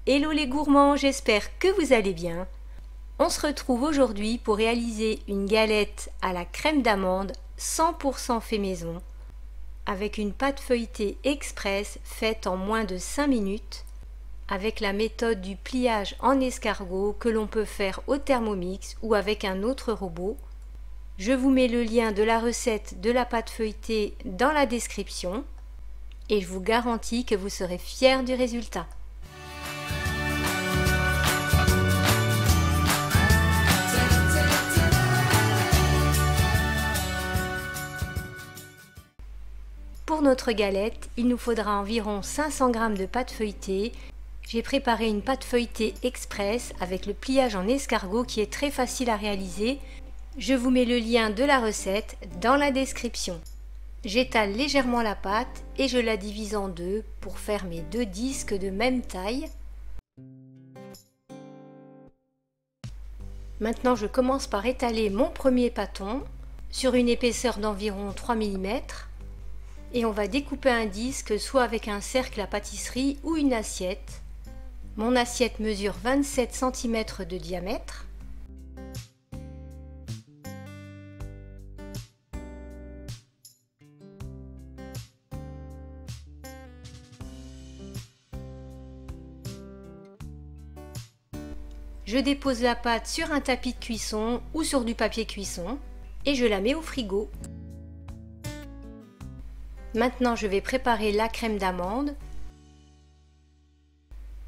Hello les gourmands, j'espère que vous allez bien. On se retrouve aujourd'hui pour réaliser une galette à la crème d'amande 100% fait maison avec une pâte feuilletée express faite en moins de 5 minutes avec la méthode du pliage en escargot que l'on peut faire au Thermomix ou avec un autre robot. Je vous mets le lien de la recette de la pâte feuilletée dans la description et je vous garantis que vous serez fiers du résultat. Pour notre galette, il nous faudra environ 500 g de pâte feuilletée. J'ai préparé une pâte feuilletée express avec le pliage en escargot qui est très facile à réaliser. Je vous mets le lien de la recette dans la description. J'étale légèrement la pâte et je la divise en deux pour faire mes deux disques de même taille. Maintenant, je commence par étaler mon premier pâton sur une épaisseur d'environ 3 mm. Et on va découper un disque soit avec un cercle à pâtisserie ou une assiette. Mon assiette mesure 27 cm de diamètre. Je dépose la pâte sur un tapis de cuisson ou sur du papier cuisson et je la mets au frigo. Maintenant, je vais préparer la crème d'amande.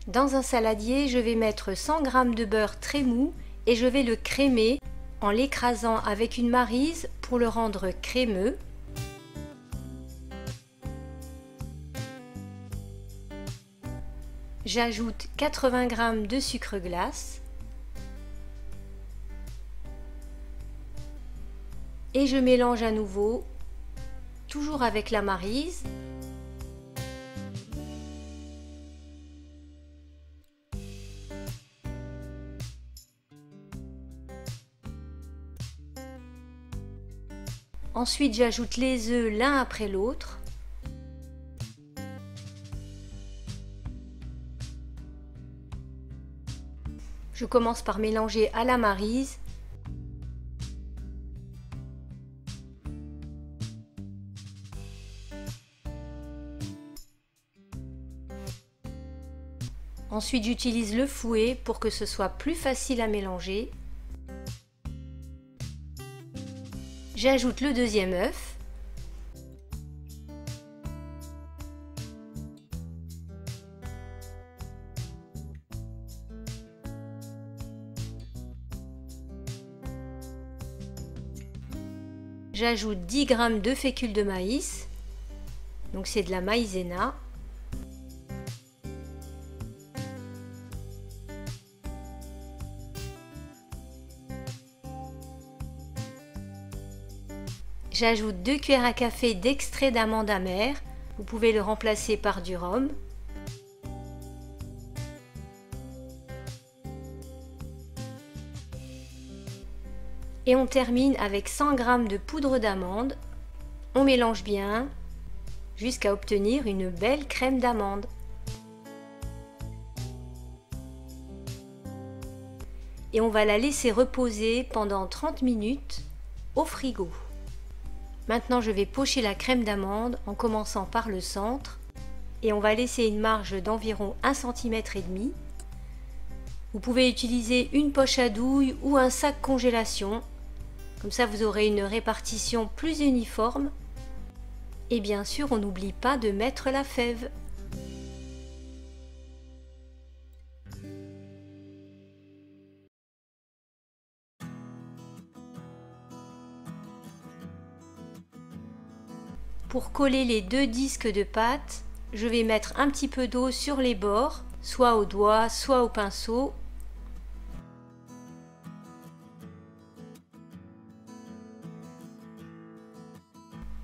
Dans un saladier, je vais mettre 100 g de beurre très mou et je vais le crémer en l'écrasant avec une maryse pour le rendre crémeux. J'ajoute 80 g de sucre glace et je mélange à nouveau, toujours avec la maryse. Ensuite, j'ajoute les œufs l'un après l'autre. Je commence par mélanger à la maryse. Ensuite, j'utilise le fouet pour que ce soit plus facile à mélanger. J'ajoute le deuxième œuf. J'ajoute 10 g de fécule de maïs. Donc c'est de la maïzena. J'ajoute 2 cuillères à café d'extrait d'amande amère. Vous pouvez le remplacer par du rhum. Et on termine avec 100 g de poudre d'amande. On mélange bien jusqu'à obtenir une belle crème d'amande. Et on va la laisser reposer pendant 30 minutes au frigo. Maintenant, je vais pocher la crème d'amande en commençant par le centre et on va laisser une marge d'environ 1,5 cm. Vous pouvez utiliser une poche à douille ou un sac congélation. Comme ça, vous aurez une répartition plus uniforme. Et bien sûr, on n'oublie pas de mettre la fève. Pour coller les deux disques de pâte, je vais mettre un petit peu d'eau sur les bords, soit au doigt, soit au pinceau.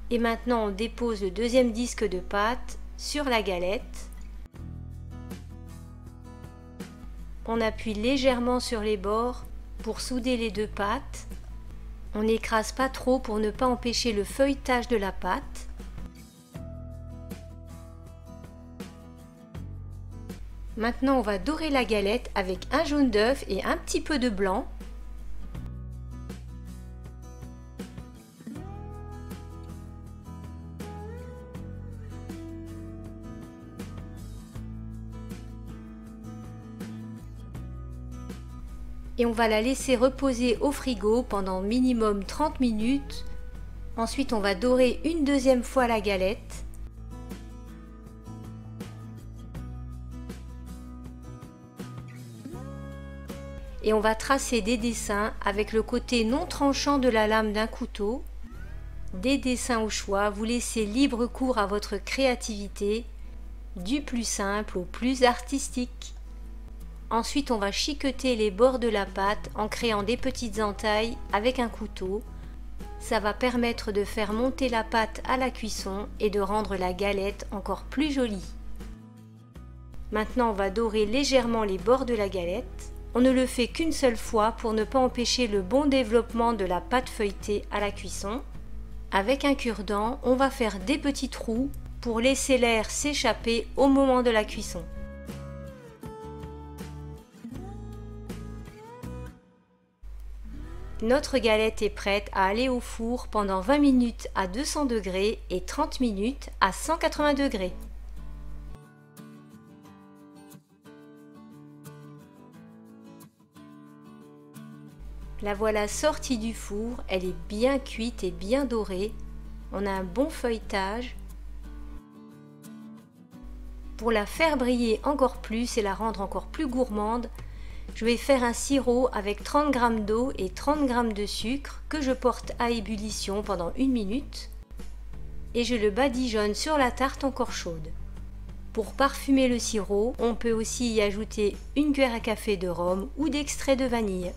Et maintenant, on dépose le deuxième disque de pâte sur la galette. On appuie légèrement sur les bords pour souder les deux pâtes. On n'écrase pas trop pour ne pas empêcher le feuilletage de la pâte. Maintenant, on va dorer la galette avec un jaune d'œuf et un petit peu de blanc. Et on va la laisser reposer au frigo pendant minimum 30 minutes. Ensuite, on va dorer une deuxième fois la galette. Et on va tracer des dessins avec le côté non tranchant de la lame d'un couteau. Des dessins au choix, vous laissez libre cours à votre créativité, du plus simple au plus artistique. Ensuite, on va chiqueter les bords de la pâte en créant des petites entailles avec un couteau. Ça va permettre de faire monter la pâte à la cuisson et de rendre la galette encore plus jolie. Maintenant, on va dorer légèrement les bords de la galette. On ne le fait qu'une seule fois pour ne pas empêcher le bon développement de la pâte feuilletée à la cuisson. Avec un cure-dent, on va faire des petits trous pour laisser l'air s'échapper au moment de la cuisson. Notre galette est prête à aller au four pendant 20 minutes à 200 degrés et 30 minutes à 180 degrés. La voilà sortie du four, elle est bien cuite et bien dorée. On a un bon feuilletage. Pour la faire briller encore plus et la rendre encore plus gourmande, je vais faire un sirop avec 30 g d'eau et 30 g de sucre que je porte à ébullition pendant 1 minute et je le badigeonne sur la tarte encore chaude. Pour parfumer le sirop, on peut aussi y ajouter une cuillère à café de rhum ou d'extrait de vanille.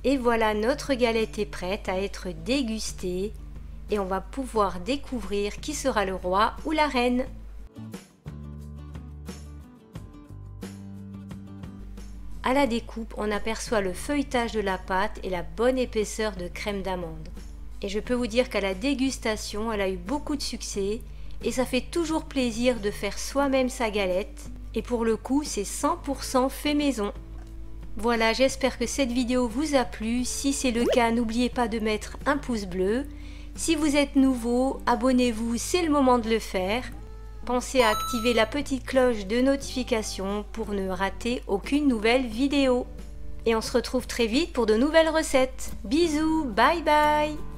Et voilà, notre galette est prête à être dégustée et on va pouvoir découvrir qui sera le roi ou la reine. À la découpe, on aperçoit le feuilletage de la pâte et la bonne épaisseur de crème d'amande. Et je peux vous dire qu'à la dégustation, elle a eu beaucoup de succès et ça fait toujours plaisir de faire soi-même sa galette. Et pour le coup, c'est 100% fait maison. Voilà, j'espère que cette vidéo vous a plu. Si c'est le cas, n'oubliez pas de mettre un pouce bleu. Si vous êtes nouveau, abonnez-vous, c'est le moment de le faire. Pensez à activer la petite cloche de notification pour ne rater aucune nouvelle vidéo. Et on se retrouve très vite pour de nouvelles recettes. Bisous, bye bye!